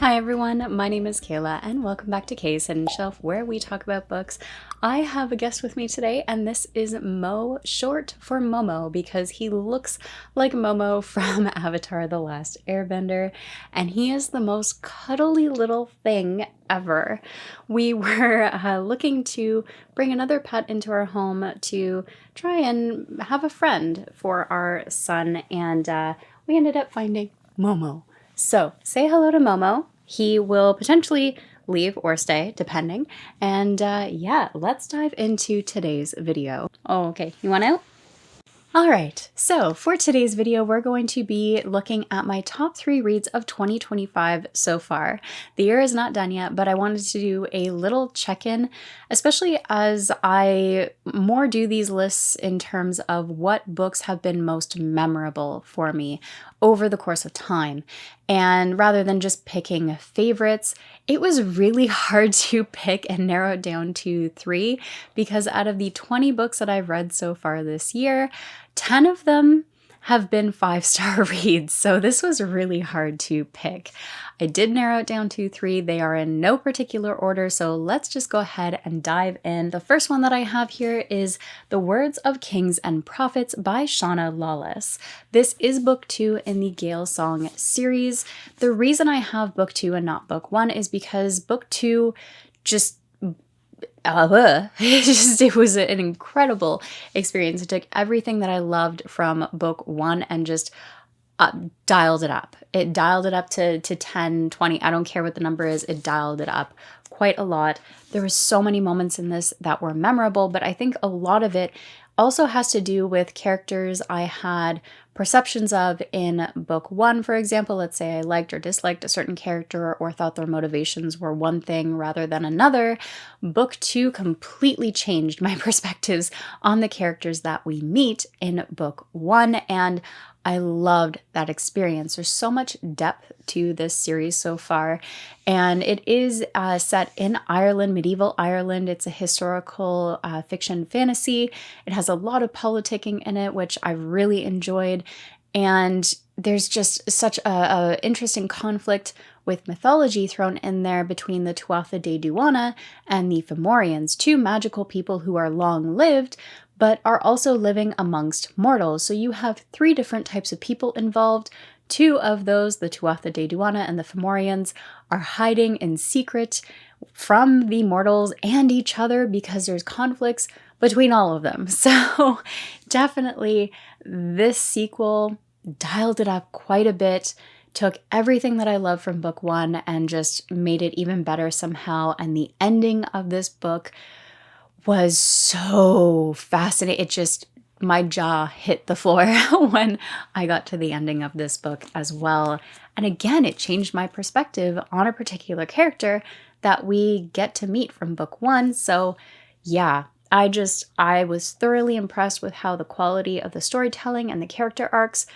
Hi everyone, my name is Kayla and welcome back to Kay's Hidden Shelf where we talk about books. I have a guest with me today and this is Mo, short for Momo because he looks like Momo from Avatar: The Last Airbender and he is the most cuddly little thing ever. We were looking to bring another pet into our home to try and have a friend for our son and we ended up finding Momo. So say hello to Momo. He will potentially leave or stay, depending. And yeah, let's dive into today's video. Oh, okay. You want out? All right, so for today's video, we're going to be looking at my top 3 reads of 2025 so far. The year is not done yet, but I wanted to do a little check-in, especially as I more do these lists in terms of what books have been most memorable for me over the course of time. And rather than just picking favorites, it was really hard to pick and narrow it down to 3 because out of the 20 books that I've read so far this year, 10 of them have been 5-star reads, so this was really hard to pick. I did narrow it down to 3. They are in no particular order, so let's just go ahead and dive in. The first one that I have here is The Words of Kings and Prophets by Shauna Lawless. This is book 2 in the Gale Song series. The reason I have book 2 and not book 1 is because book 2 just it was an incredible experience. It took everything that I loved from book 1 and just dialed it up. It dialed it up to 10, 20. I don't care what the number is. It dialed it up quite a lot. There were so many moments in this that were memorable, but I think a lot of it also has to do with characters I had perceptions of in book 1, for example. Let's say I liked or disliked a certain character or thought their motivations were one thing rather than another. Book 2 completely changed my perspectives on the characters that we meet in book 1, and I loved that experience. There's so much depth to this series so far, and it is set in Ireland, medieval Ireland. It's a historical fiction fantasy. It has a lot of politicking in it, which I really enjoyed, and there's just such a interesting conflict with mythology thrown in there between the Tuatha De Danann and the Fomorians, 2 magical people who are long-lived, but are also living amongst mortals. So you have 3 different types of people involved. 2 of those, the Tuatha De Danann and the Fomorians, are hiding in secret from the mortals and each other because there's conflicts between all of them. So definitely this sequel dialed it up quite a bit, took everything that I love from book 1 and just made it even better somehow. And the ending of this book was so fascinating. It just, my jaw hit the floor when I got to the ending of this book as well. And again, it changed my perspective on a particular character that we get to meet from book 1. So yeah, I was thoroughly impressed with how the quality of the storytelling and the character arcs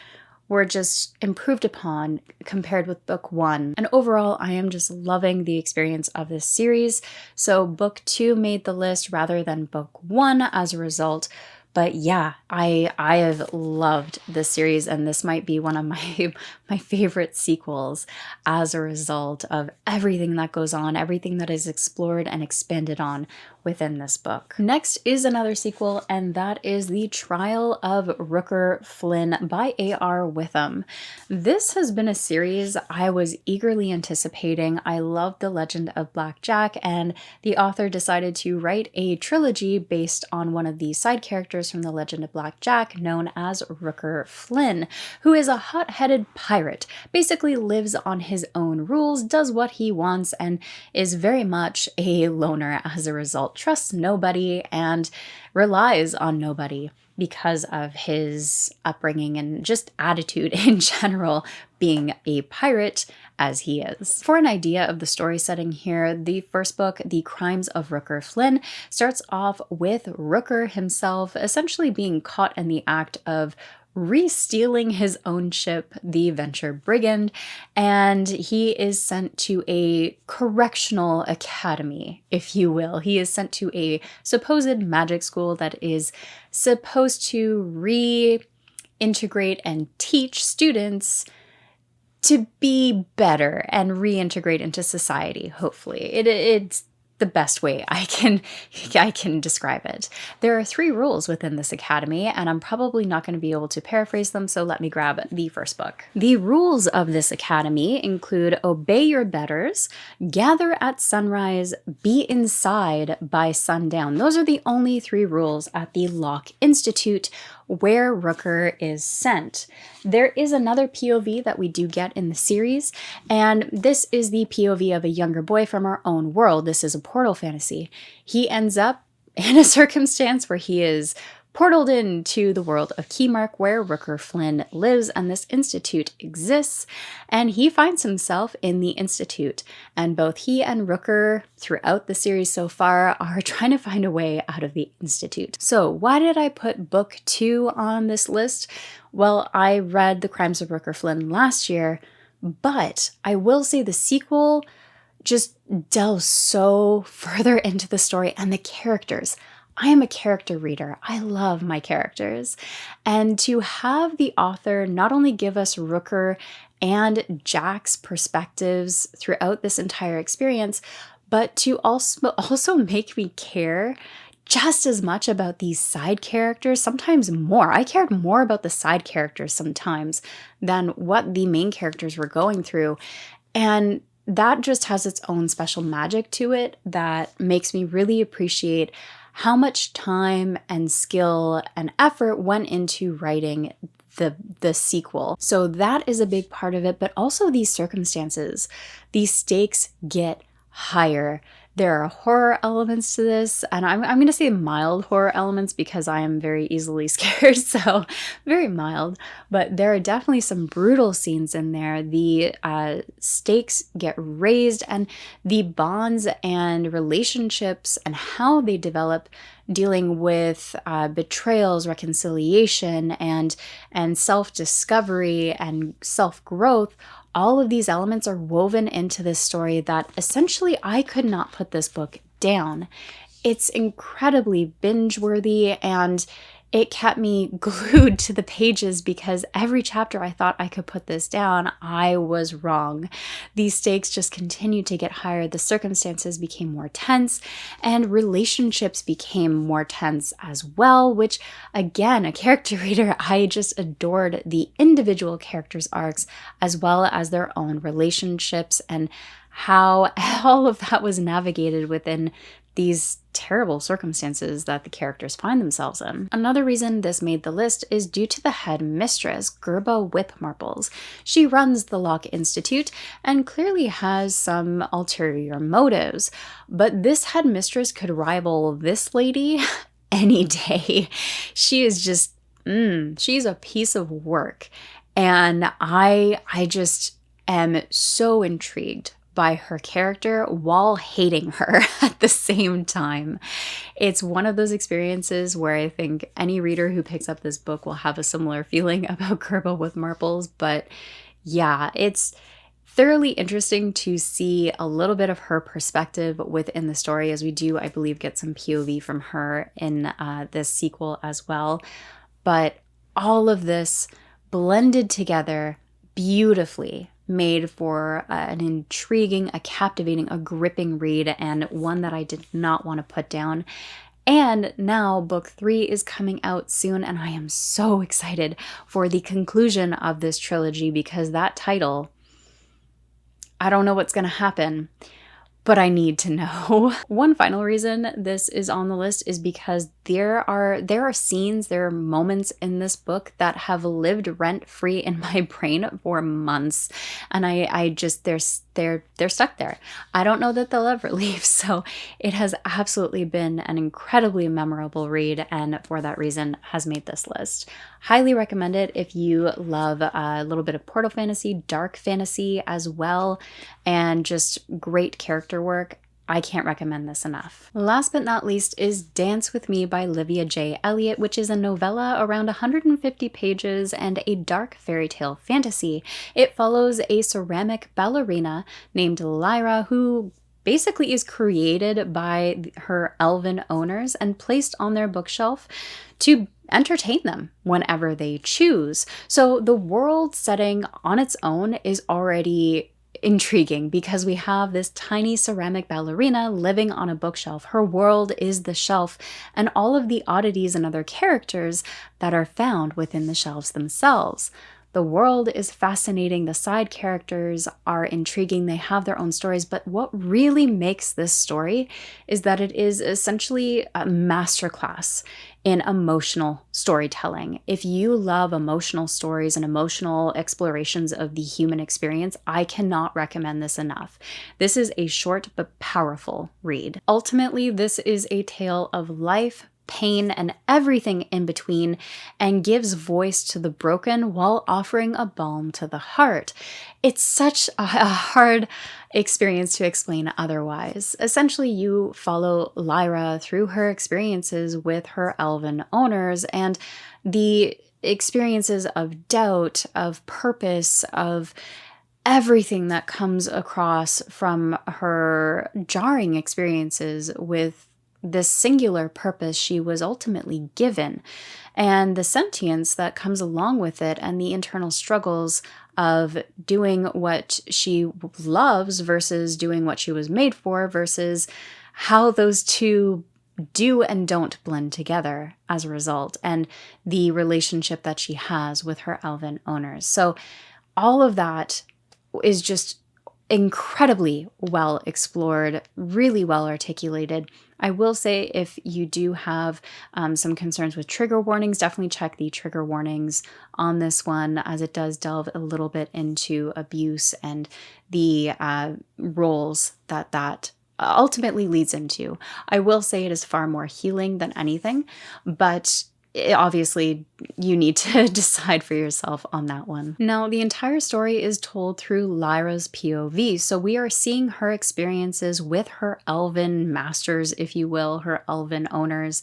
were just improved upon compared with book 1. And overall, I am just loving the experience of this series. So book 2 made the list rather than book 1 as a result. But yeah, I have loved this series, and this might be one of my favorite sequels as a result of everything that goes on, everything that is explored and expanded on within this book. Next is another sequel, and that is The Trial of Rooker Flynn by A.R. Witham. This has been a series I was eagerly anticipating. I loved The Legend of Black Jack, and the author decided to write a trilogy based on one of the side characters from The Legend of Black Jack, known as Rooker Flynn, who is a hot-headed pirate, basically lives on his own rules, does what he wants, and is very much a loner as a result, trusts nobody, and relies on nobody because of his upbringing and just attitude in general, being a pirate as he is. For an idea of the story setting here, the first book, The Crimes of Rooker Flynn, starts off with Rooker himself essentially being caught in the act of re-stealing his own ship, the Venture Brigand, and he is sent to a correctional academy, if you will. He is sent to a supposed magic school that is supposed to reintegrate and teach students to be better and reintegrate into society, hopefully. It's the best way I can describe it. There are 3 rules within this academy, and I'm probably not going to be able to paraphrase them, so let me grab the first book. The rules of this academy include obey your betters, gather at sunrise, be inside by sundown. Those are the only 3 rules at the Locke Institute, where Rooker is sent. There is another POV that we do get in the series, and this is the POV of a younger boy from our own world. This is a portal fantasy. He ends up in a circumstance where he is portaled into the world of Keymark, where Rooker Flynn lives, and this institute exists, and he finds himself in the institute. And both he and Rooker, throughout the series so far, are trying to find a way out of the institute. So why did I put book 2 on this list? Well, I read The Crimes of Rooker Flynn last year, but I will say the sequel just delves so further into the story and the characters. I am a character reader. I love my characters. And to have the author not only give us Rooker and Jack's perspectives throughout this entire experience, but to also make me care just as much about these side characters, sometimes more. I cared more about the side characters sometimes than what the main characters were going through. And that just has its own special magic to it that makes me really appreciate how much time and skill and effort went into writing the sequel. So that is a big part of it, but also these circumstances. These stakes get higher. There are horror elements to this, and I'm going to say mild horror elements because I am very easily scared, so very mild. But there are definitely some brutal scenes in there. The stakes get raised, and the bonds and relationships and how they develop, dealing with betrayals, reconciliation, and self-discovery and self-growth. All of these elements are woven into this story that essentially I could not put this book down. It's incredibly binge-worthy, and it kept me glued to the pages because every chapter I thought I could put this down, I was wrong. These stakes just continued to get higher. The circumstances became more tense, and relationships became more tense as well, which, again, a character reader, I just adored the individual characters' arcs as well as their own relationships and how all of that was navigated within these terrible circumstances that the characters find themselves in. Another reason this made the list is due to the head mistress, Gerba Whipmarples. She runs the Locke Institute and clearly has some ulterior motives, but this head mistress could rival this lady any day. She is just, she's a piece of work, and I just am so intrigued by her character while hating her at the same time. It's one of those experiences where I think any reader who picks up this book will have a similar feeling about Gerba Whipmarples, but yeah, it's thoroughly interesting to see a little bit of her perspective within the story, as we do, I believe, get some POV from her in this sequel as well. But all of this blended together beautifully made for an intriguing, a captivating, a gripping read, and one that I did not want to put down. And now book 3 is coming out soon, and I am so excited for the conclusion of this trilogy because that title, I don't know what's going to happen, but I need to know. One final reason this is on the list is because there are scenes, there are moments in this book that have lived rent-free in my brain for months, and I just they're stuck there. I don't know that they'll ever leave, so it has absolutely been an incredibly memorable read, and for that reason has made this list. Highly recommend it if you love a little bit of portal fantasy, dark fantasy as well, and just great character work. I can't recommend this enough. Last but not least is Dance With Me by Livia J. Elliott, which is a novella around 150 pages and a dark fairy tale fantasy. It follows a ceramic ballerina named Lyra who basically is created by her elven owners and placed on their bookshelf to entertain them whenever they choose. So the world setting on its own is already intriguing because we have this tiny ceramic ballerina living on a bookshelf. Her world is the shelf and all of the oddities and other characters that are found within the shelves themselves. The world is fascinating. The side characters are intriguing. They have their own stories. But what really makes this story is that it is essentially a masterclass in emotional storytelling. If you love emotional stories and emotional explorations of the human experience, I cannot recommend this enough. This is a short but powerful read. Ultimately, this is a tale of life, pain, and everything in between, and gives voice to the broken while offering a balm to the heart. It's such a hard experience to explain otherwise. Essentially, you follow Lyra through her experiences with her elven owners and the experiences of doubt, of purpose, of everything that comes across from her jarring experiences with this singular purpose she was ultimately given, and the sentience that comes along with it, and the internal struggles of doing what she loves versus doing what she was made for, versus how those two do and don't blend together as a result, and the relationship that she has with her elven owners. So all of that is just incredibly well explored, really well articulated. I will say, if you do have some concerns with trigger warnings, definitely check the trigger warnings on this one, as it does delve a little bit into abuse and the roles that ultimately leads into. I will say it is far more healing than anything, but obviously you need to decide for yourself on that one. Now, the entire story is told through Lyra's POV, so we are seeing her experiences with her elven masters, if you will, her elven owners,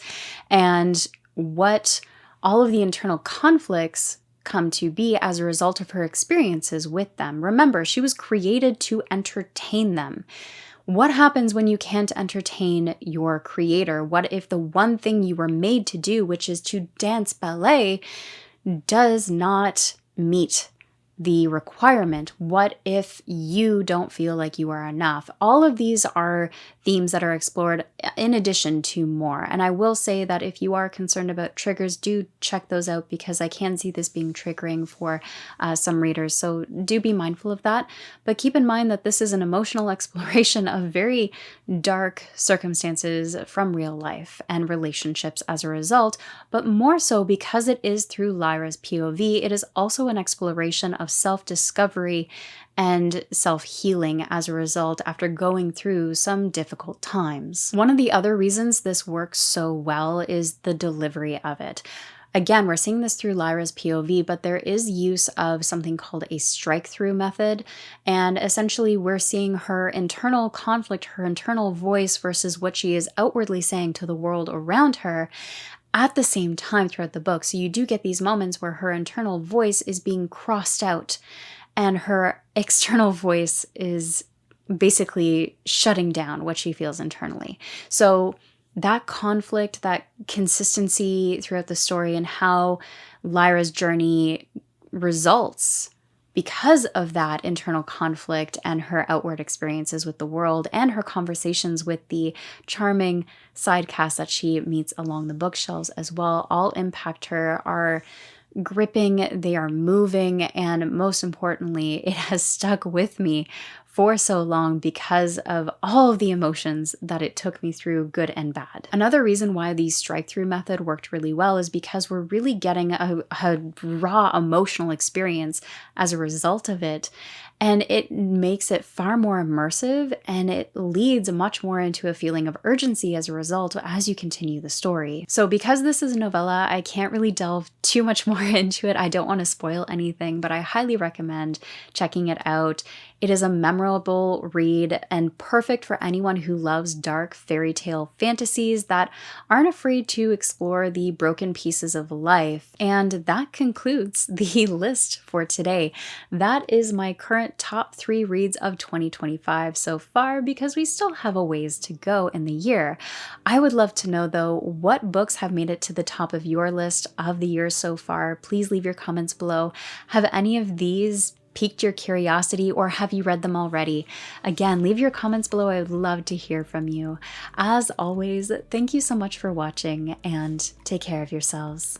and what all of the internal conflicts come to be as a result of her experiences with them. Remember, she was created to entertain them. What happens when you can't entertain your creator? What if the one thing you were made to do, which is to dance ballet, does not meet the requirement? What if you don't feel like you are enough? All of these are themes that are explored in addition to more. And I will say that if you are concerned about triggers, do check those out, because I can see this being triggering for some readers. So do be mindful of that. But keep in mind that this is an emotional exploration of very dark circumstances from real life and relationships as a result. But more so because it is through Lyra's POV, it is also an exploration of self-discovery and self-healing as a result after going through some difficult times. One of the other reasons this works so well is the delivery of it. Again, we're seeing this through Lyra's POV, but there is use of something called a strike-through method. And essentially, we're seeing her internal conflict, her internal voice versus what she is outwardly saying to the world around her at the same time throughout the book. So you do get these moments where her internal voice is being crossed out and her external voice is basically shutting down what she feels internally. So that conflict, that consistency throughout the story, and how Lyra's journey results because of that internal conflict and her outward experiences with the world and her conversations with the charming side cast that she meets along the bookshelves as well, all impact her, are gripping, they are moving, and most importantly, it has stuck with me for so long because of all of the emotions that it took me through, good and bad. Another reason why the strike-through method worked really well is because we're really getting a raw emotional experience as a result of it. And it makes it far more immersive, and it leads much more into a feeling of urgency as a result as you continue the story. So because this is a novella, I can't really delve too much more into it. I don't want to spoil anything, but I highly recommend checking it out. It is a memorable read and perfect for anyone who loves dark fairy tale fantasies that aren't afraid to explore the broken pieces of life. And that concludes the list for today. That is my current top 3 reads of 2025 so far, because we still have a ways to go in the year. I would love to know, though, what books have made it to the top of your list of the year so far. Please leave your comments below. Have any of these piqued your curiosity, or have you read them already? Again, leave your comments below. I would love to hear from you. As always, thank you so much for watching, and take care of yourselves.